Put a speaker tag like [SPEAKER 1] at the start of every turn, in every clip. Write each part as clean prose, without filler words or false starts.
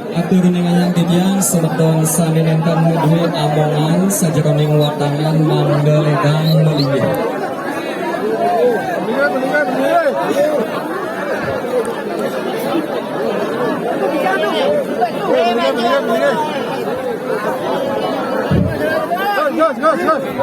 [SPEAKER 1] Atur ningan tidian sebetong sami nenten duit amongan sajeroning watangan mandelegang melinggih.
[SPEAKER 2] Go.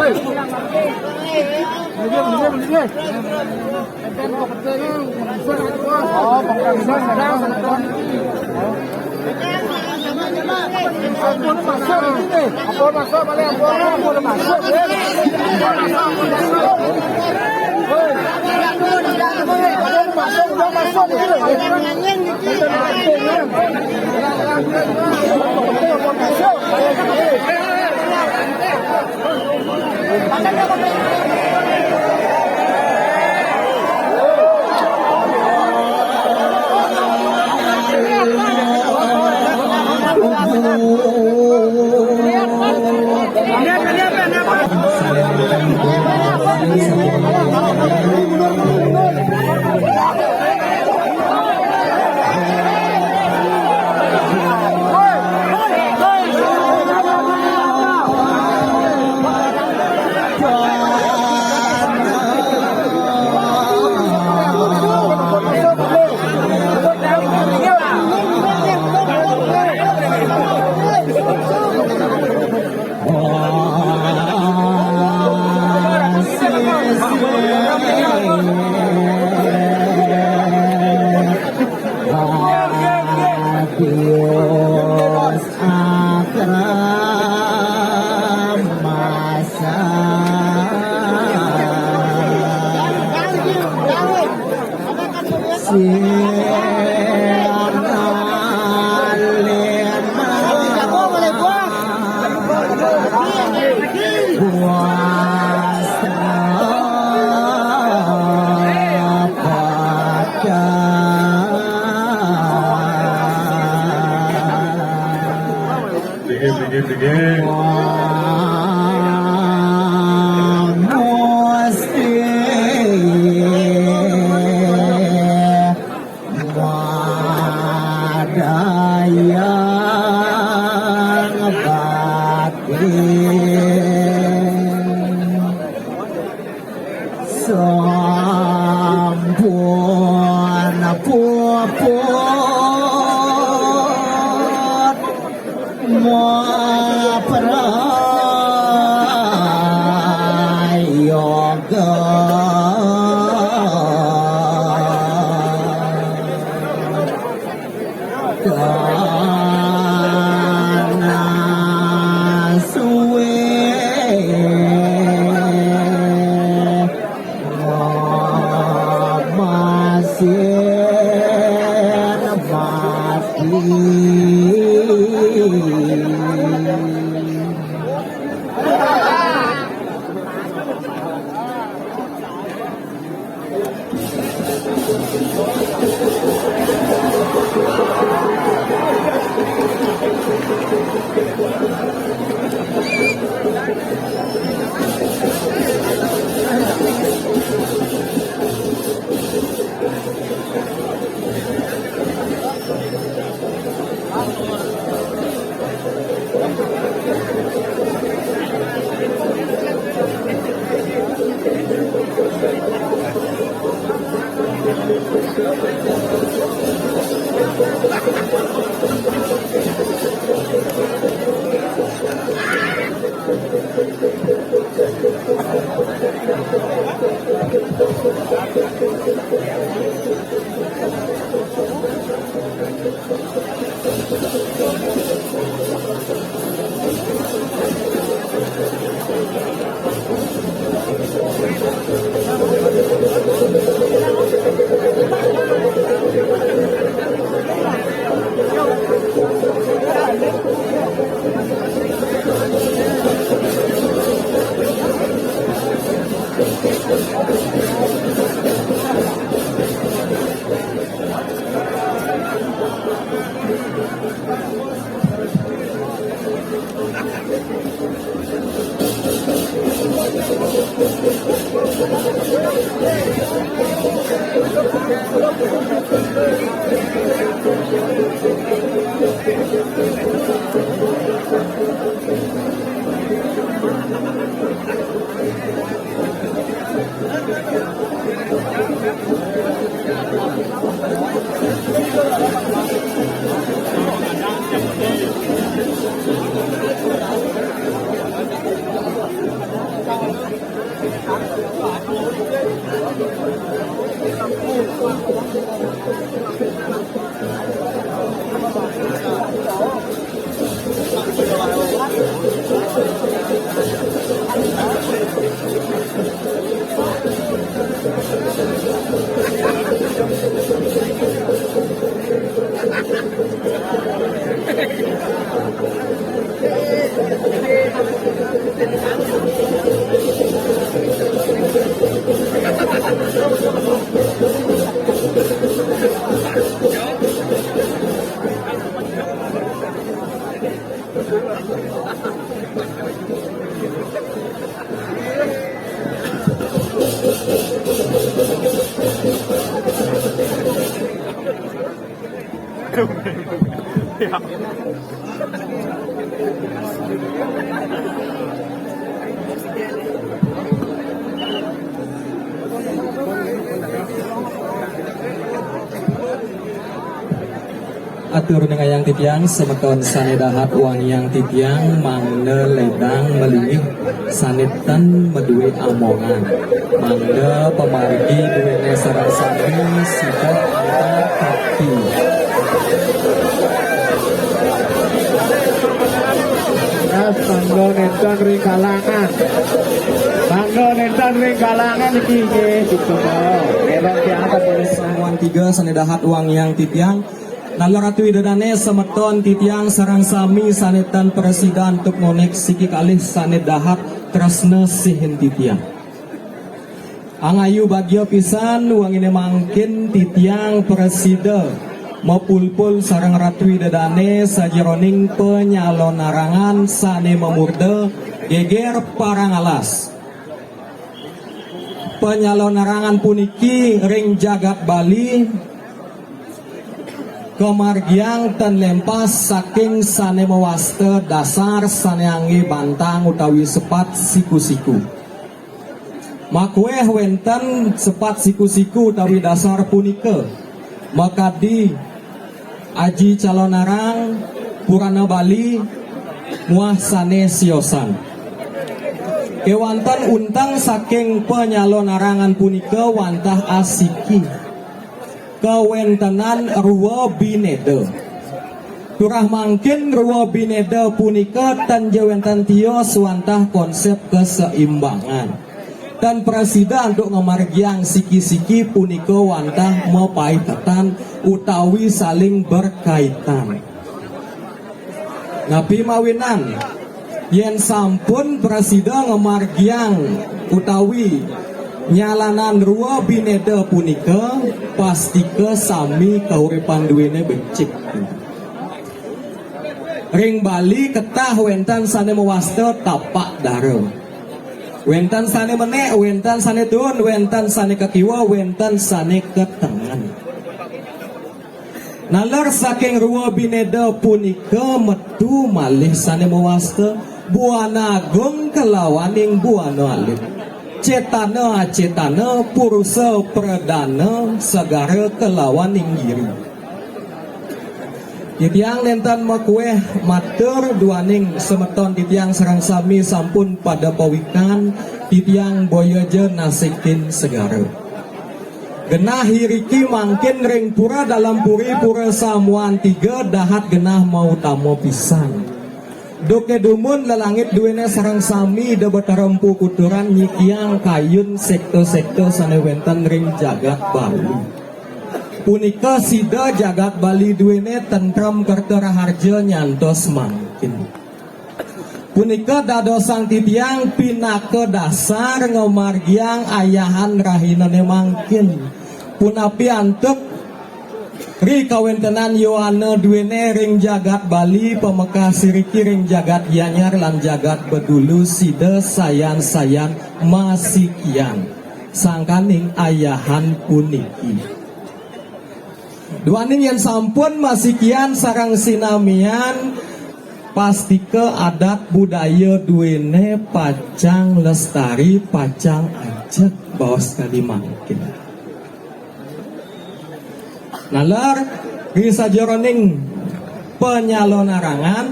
[SPEAKER 2] Adios akram masa Sampun puput maprayoga dana suwe mati
[SPEAKER 1] Atur dengan yang titiang semeton sanedahat uang yang titiang mangde ledang melingih sanetan medue amongan mangde pemargi duwene sareng sami sida antar kaki
[SPEAKER 2] Bangga nenten ring kalangan. Bangga nenten ring kalangan iki nggih ditunggu. Elok diangkat oleh
[SPEAKER 1] Samuan 3 sanedahat uang yang titiang Nalaratu idadane semeton titiang sarang sami sanetan presiden untuk ngonek siki kalih sanedahat tresna sihin titiang. Angayu bagyo pisan uang ini mangkin titiang presiden mapulpul sarang ratu idadane sajeroning penyalon narangan sane memurde geger parang alas. Penyalon narangan puniki ring jagat Bali kemargiang ten lempas saking sane mewaste dasar sane anggi bantang utawi sepat siku-siku. Makueh wenten sepat siku-siku utawi dasar punika. Makadi aji calon narang Purana Bali muah sane siosan. Kewantan untang saking penyalon narangan punika wantah asiki. Kewentenan ruwa bineda turah mangkin ruwa bineda punika tan jawenten tios wantah konsep keseimbangan dan presiden untuk ngemargiang siki-siki punika wantah mepaitetan utawi saling berkaitan. Nabi mawinan yen sampun presiden ngemargiang utawi nyalanan ruwa bineda punika pastike sami kauripan duwene becik. Ring Bali ketah wentan sane mewasta tapak daro. Wentan sane menek, wentan sane turun, wentan sane kekiwa, wentan sane ketengan. Nalar saking ruwa bineda punika metu malih sane mewasta buana agung kelawaning buana alit. Cetana cetana purusa perdana segara kelawan inggiri. Titiang lentan makueh matur duaning semeton titiang serang sami sampun pada pawikan titiang boyaja nasikin segara. Genah hiriki mangkin ring pura dalam puri pura Samuan 3 dahat genah mau tamo pisan. Doke dumun lelangit duwene sarang sami da batarempu kuturan nyikiang kayun sekto-sekto sane wenten ring jagat Bali. Punika sida jagat Bali duwene tentrem kerta raharja nyantos mangkin. Punika dadosang titiang pinaka dasar ngomargiang ayahan rahinane mangkin. Punapi antuk ri kawentenan Yohana duwene ring jagat Bali pemekah siriki ring jagat Gianyar lan jagat Bedulu sida sayan-sayan masikian sangkaning ayahan puniki. Duaning yang sampun masikian sarang sinamian pastike adat budaya duwene pacang lestari pacang ajek baos kali mangkin. Nalar bisa jeroning penyalon narangan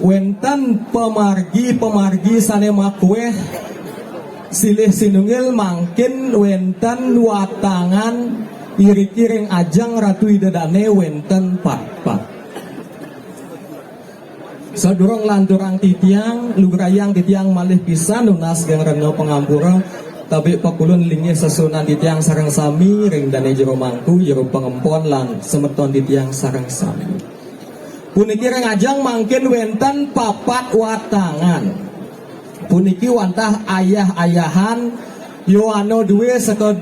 [SPEAKER 1] wenten pemargi sane makueh silih sinungil mangkin wenten watangan iri-iring ajang ratu idadane wenten pat-pat. Sadurung lanturang titiang lugrayang titiang malih pisan nunas gang reno pengampura tapi pakulun lingi sesunan titiang sarang sami ring dane jero mangku jero pengempon lan semeton titiang sarang sami. Puniki ring ajang mangkin wenten papat watangan. Puniki wantah ayah-ayahan Yohano duwe seka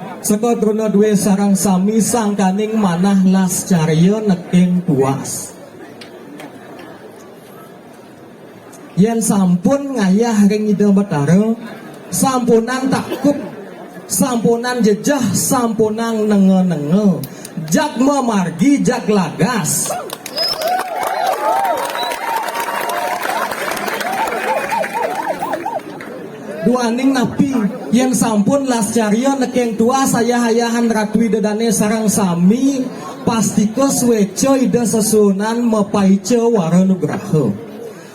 [SPEAKER 1] truna duwe sarang sami sangkaning manah lascarya neking puas. Yen sampun ngayah ring ida betara sampunan takut, sampunan jejah, sampunan nenge-nenge jak memargi jak lagas. Duaning napi yang sampun lascarya nekeng tua saya hayahan Ratu Widodane sarang sami pastiko sweco ida sesunan mepaice waranugraha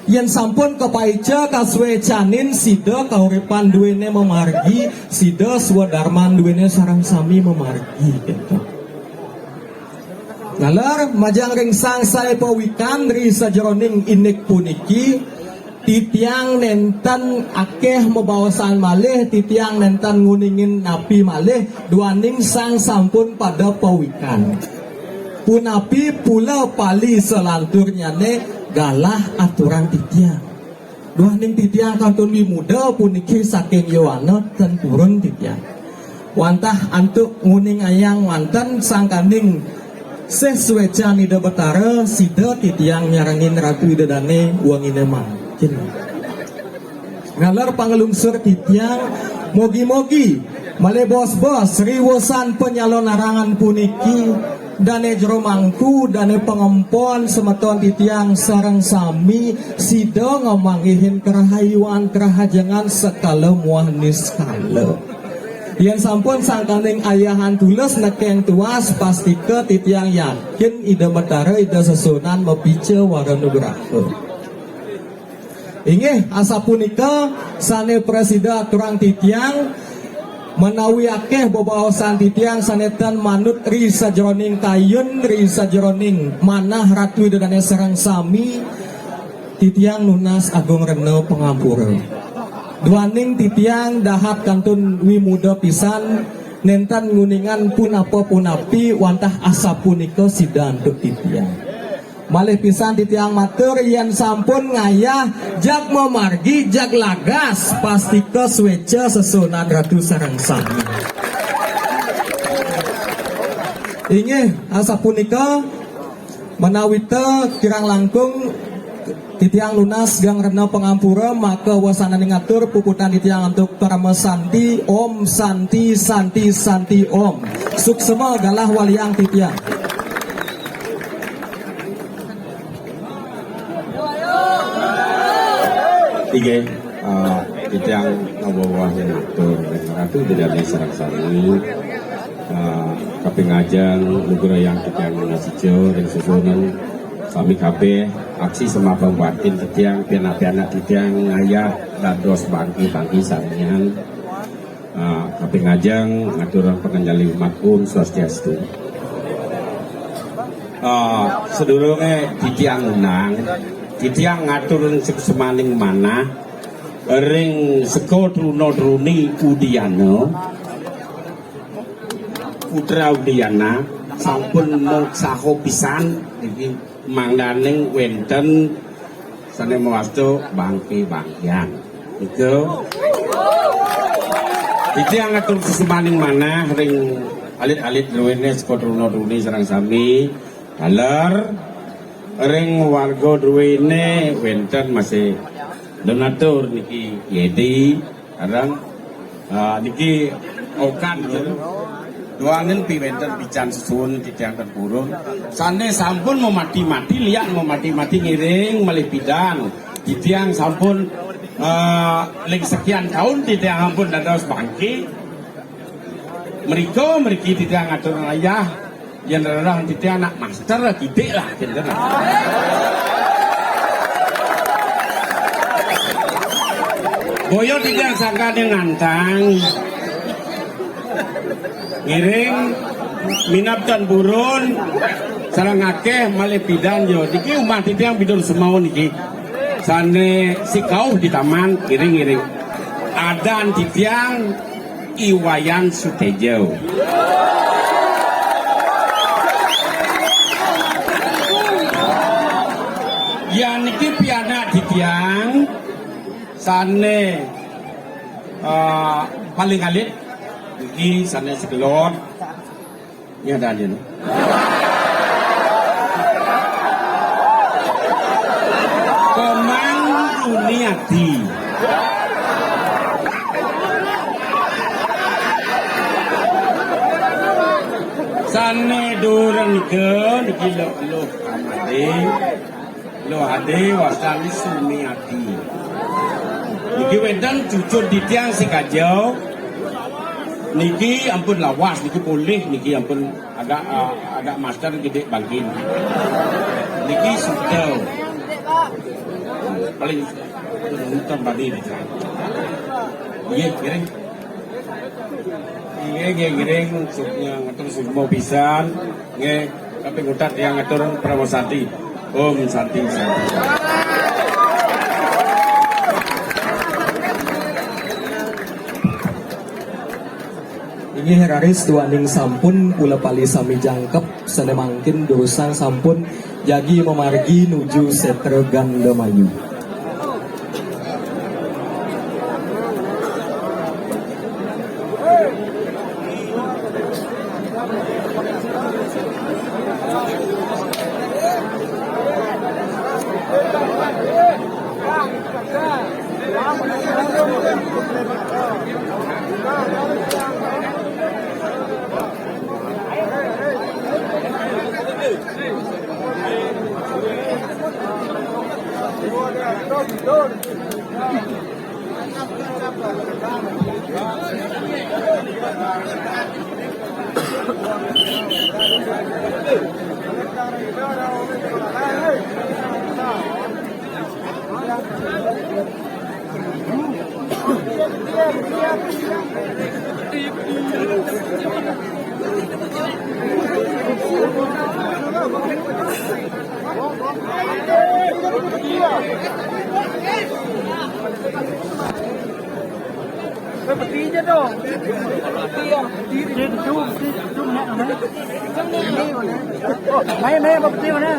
[SPEAKER 1] yang sampun kepaice kaswecanin sida kauripan duwene memargi sida swadarman duwene sarang sami memargi gitu. Ngalar majang ringsang saya pawikan ri sajeroning inik puniki titiang nenten akeh membawasan malih titiang nenten nguningin napi malih duaning sang sampun pada pawikan punapi pula pali selanturnya ne galah aturan titiang duaning titiang kantun muda puniki saking yowana dan turun titiang wantah antuk nguning ayang wanten sang kaning sesuecan ida betara sida titiang nyarangin Ratu Widodane uangine mang ngalar pangelungsur titiang mogi-mogi male bos-bos riwosan penyalon narangan puniki dane jero mangku dane pengempon semeton titiang sareng sami sida ngamanggihin kerahayuan kerahajangan sekala muahnis skala yang sampun sangkaning ayahan tules nekeng tuas pastike titiang yakin ida betara ida sesunan mepice waranugraha. Inggih asa punika sane presida turang titiang menawi akeh bobaosan titiang sanetan manut ri sajeroning kayun ri sajeroning manah Ratu Widodane sareng sami titiang nunas agung rena pangampura duaning titiang dahat kantun wimuda pisan nentan nguningan punapa punapi wantah asa punika sida untuk titiang malih pisan titiang matur yen sampun ngayah jak memargi jak lagas pastike swece sesunan Ratu sareng sami. Inggih asa punika menawi teu kirang langkung titiang lunas gang rena pangampura maka wasanane ngatur puputan titiang untuk Parama Santi Om Santi Santi Santi Om suksema galah waliang titiang.
[SPEAKER 3] Tiga, itu yang ngabawahin atur Ratu Widodane sareng sami kapingajeng nugra yang kita nasijo dan susunan sami kabeh aksi semabang batin titiang pianak-pianak titiang ngayah dados bangki-bangki saringan kapingajeng ngaturan pengendali umat swastiastu sedurunge titiang unang titiang ngatur semaning mana ring seko truna-truni Udiana putra Udiana sampun moksaho pisan iki mangdaning wenten sane mawastu bangki-bangkian iku titiang ngatur semaning mana ring alit-alit duwene seko truna-truni sareng sami daler ring warga duwene wenten masih donatur niki Yedi arang niki okan doanen pi wenten pican susun titiang terpurun sane sampun mau mati-mati liak mau mati-mati ngiring malih bidan titiang sampun ling sekian tahun titiang ampun dados bangki meriki titiang ngatur ayah yang orang titiang anak master gede lah gitu lah. Boyo titiang sangka ngantang ngiring minap dan burun sareng akeh malih bidan yo niki umat titiang bidon semau niki sane sikau di taman ngiring adan titiang Iwayan Sutejo ya niki pianak titiang sane paling alit niki sane sekelor ya ada aja Komang Juniati wasane duren ke niki lo ade wasane Sumiati niki wenten jujur di tiang sikajau niki ampun lawas niki boleh niki ampun agak master gede bangkin niki sudah paling tempat ini iya kiring maksudnya ngatur semua pisan nge tapi ngutat yang ngatur Prawo Santi Om Santi
[SPEAKER 1] Ini heraris tuaning sampun pula pali sami jangkep senemangkin durusang sampun jagi memargi nuju Setre Gandamayu.
[SPEAKER 4] Berdiri je dong. Berdiri jom nak mana? Oh, main berdiri mana?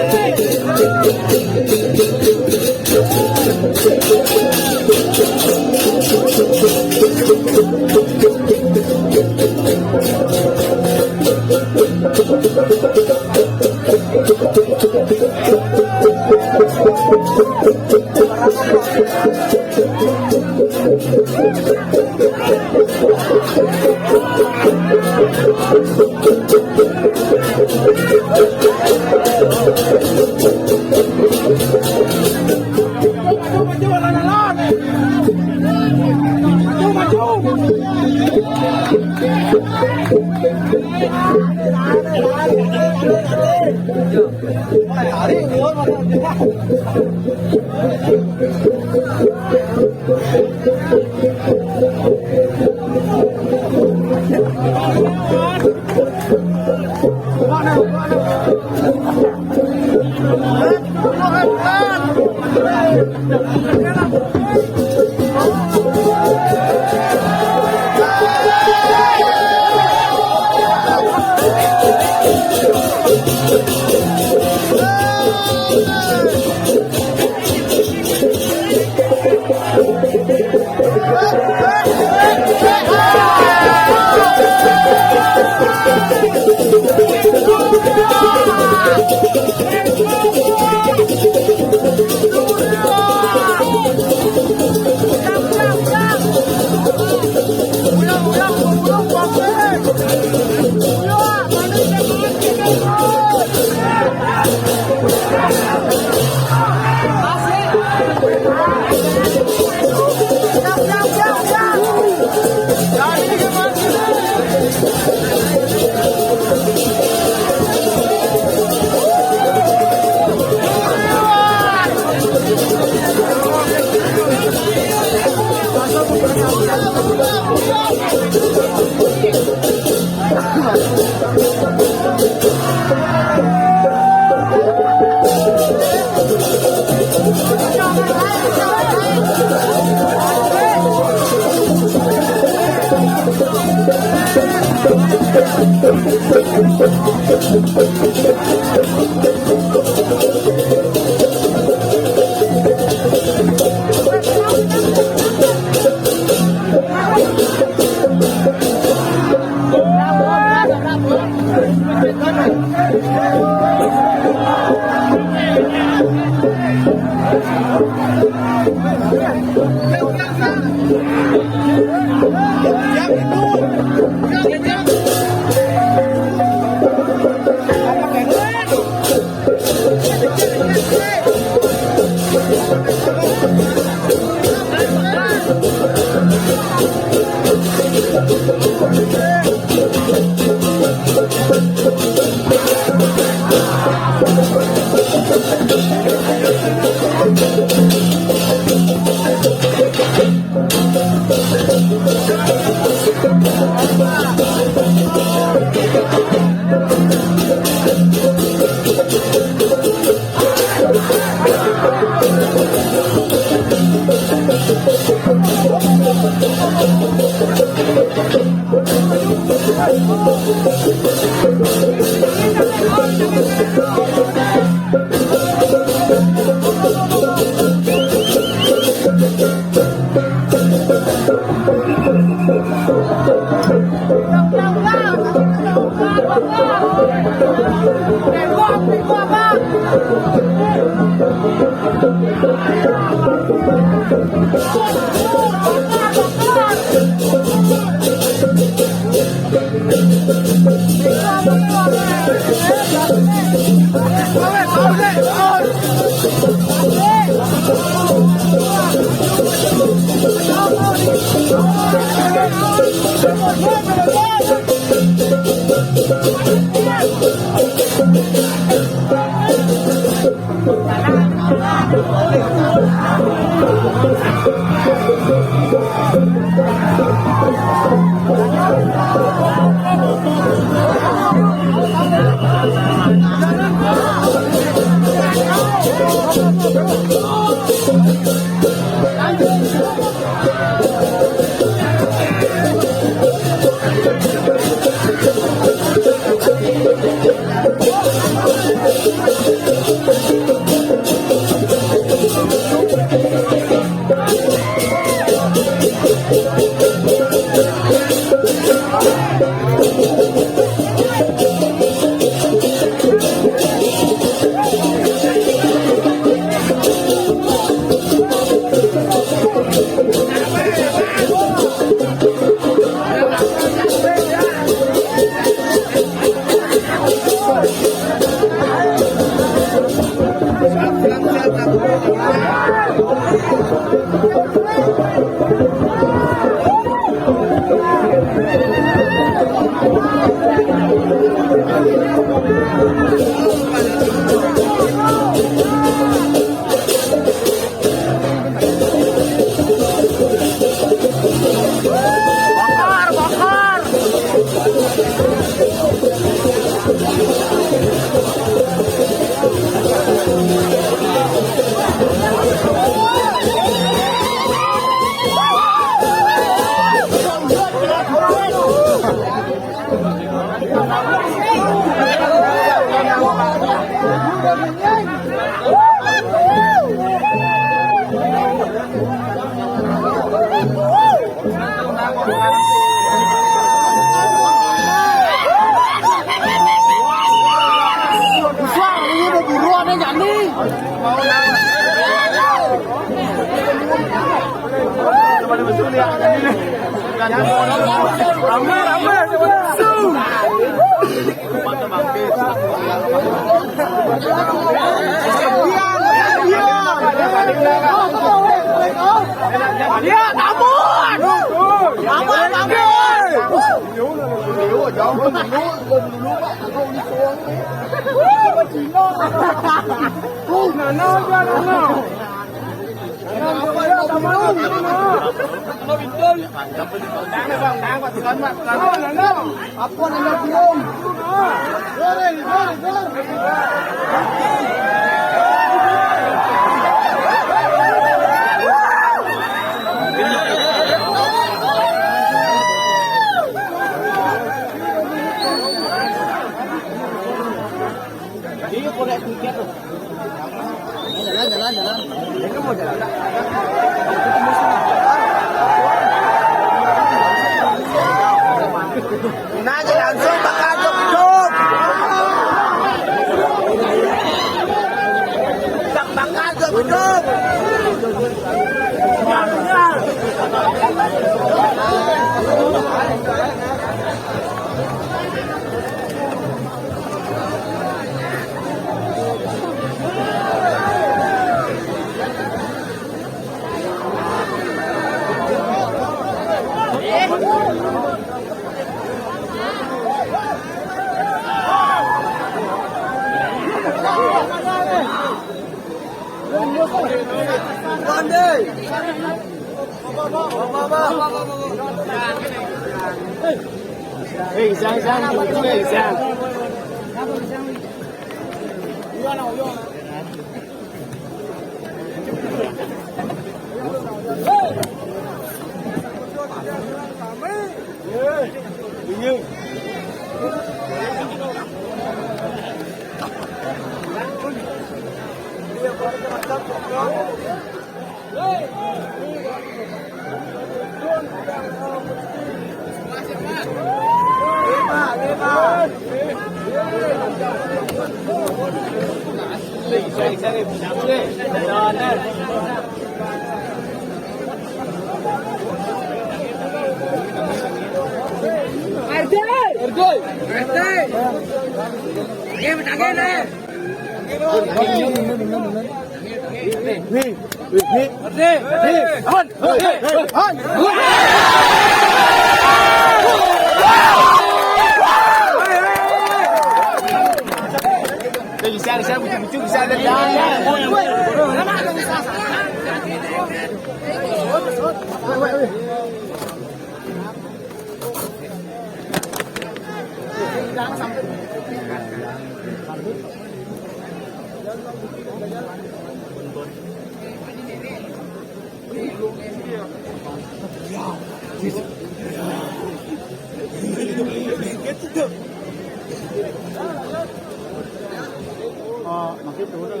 [SPEAKER 2] makin turun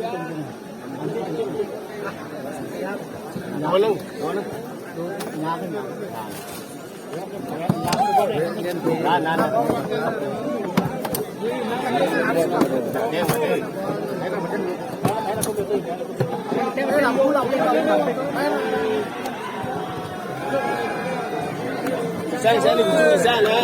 [SPEAKER 2] Nói luôn, nói luôn. Nhà cái nhà. Saya lebih bisa lah.